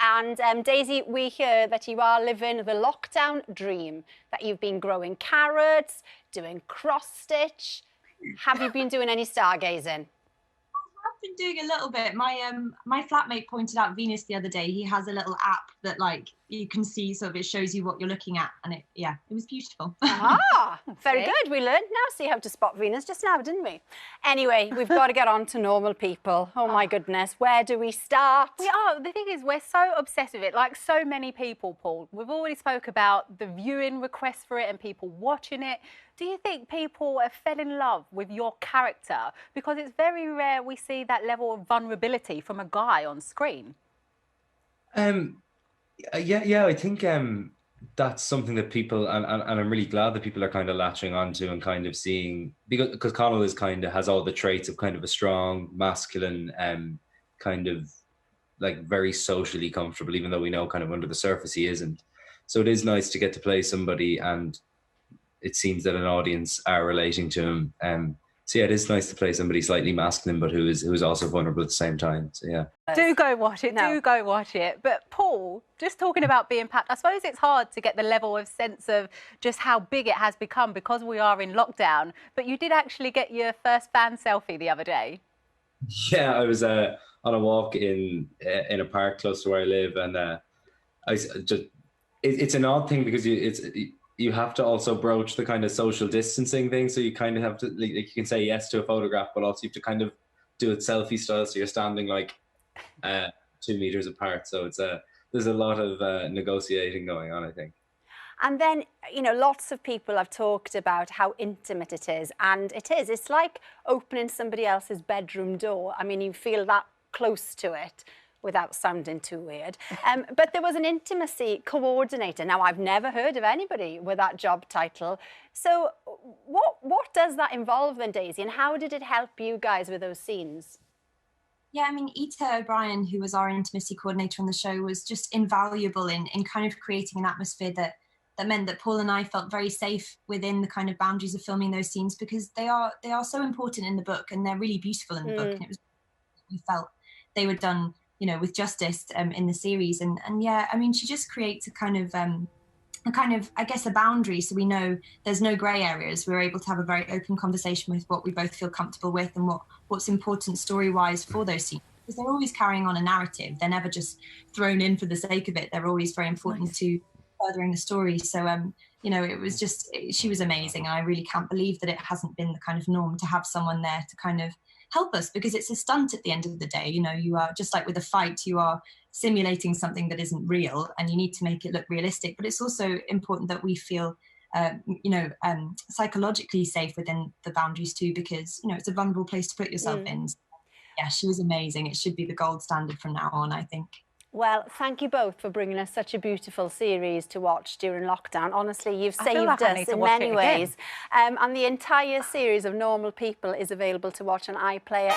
And Daisy, we hear that you are living the lockdown dream, that you've been growing carrots, doing cross-stitch. Have you been doing any stargazing? I've been doing a little bit. My flatmate pointed out Venus the other day. He has a little app that like you can see, sort of it shows you what you're looking at, and it was beautiful. Ah, very good. We learned now see how to spot Venus just now, didn't we? Anyway, we've got to get on to normal people. Oh my goodness, where do we start? We are. The thing is, we're so obsessed with it, like so many people, Paul. We've already spoke about the viewing requests for it and people watching it. Do you think people have fell in love with your character? Because it's very rare we see that level of vulnerability from a guy on screen. Yeah, I think that's something that people, and I'm really glad that people are kind of latching onto and kind of seeing, because Connell is kind of has all the traits of kind of a strong, masculine, kind of like very socially comfortable, even though we know kind of under the surface he isn't. So it is nice to get to play somebody, and it seems that an audience are relating to him. So yeah, it is nice to play somebody slightly masculine, but who is also vulnerable at the same time. So yeah. Do go watch it. No. Do go watch it. But Paul, just talking about being packed, I suppose it's hard to get the level of sense of just how big it has become because we are in lockdown. But you did actually get your first fan selfie the other day. Yeah, I was on a walk in a park close to where I live, and it's an odd thing because you have to also broach the kind of social distancing thing. So you kind of have to, like you can say yes to a photograph, but also you have to kind of do it selfie style. So you're standing like 2 meters apart. So there's a lot of negotiating going on, I think. And then, you know, lots of people have talked about how intimate it is. And it is. It's like opening somebody else's bedroom door. I mean, you feel that close to it, without sounding too weird. But there was an intimacy coordinator. Now, I've never heard of anybody with that job title. So what does that involve then, Daisy? And how did it help you guys with those scenes? Yeah, I mean, Ita O'Brien, who was our intimacy coordinator on the show, was just invaluable in kind of creating an atmosphere that meant that Paul and I felt very safe within the kind of boundaries of filming those scenes, because they are so important in the book, and they're really beautiful in the book. And it was, we felt they were done, you know, with justice in the series. And yeah, I mean, she just creates a kind of, I guess, a boundary, so we know there's no grey areas. We're able to have a very open conversation with what we both feel comfortable with and what's important story-wise for those scenes. Because they're always carrying on a narrative. They're never just thrown in for the sake of it. They're always very important to furthering the story. So, you know, it was just, she was amazing. And I really can't believe that it hasn't been the kind of norm to have someone there to kind of help us, because it's a stunt at the end of the day. You know, you are just like with a fight, you are simulating something that isn't real, and you need to make it look realistic. But it's also important that we feel, you know, psychologically safe within the boundaries too, because, you know, it's a vulnerable place to put yourself in. So, yeah, she was amazing. It should be the gold standard from now on, I think. Well, thank you both for bringing us such a beautiful series to watch during lockdown. Honestly, you've saved us in many ways. And the entire series of Normal People is available to watch on iPlayer.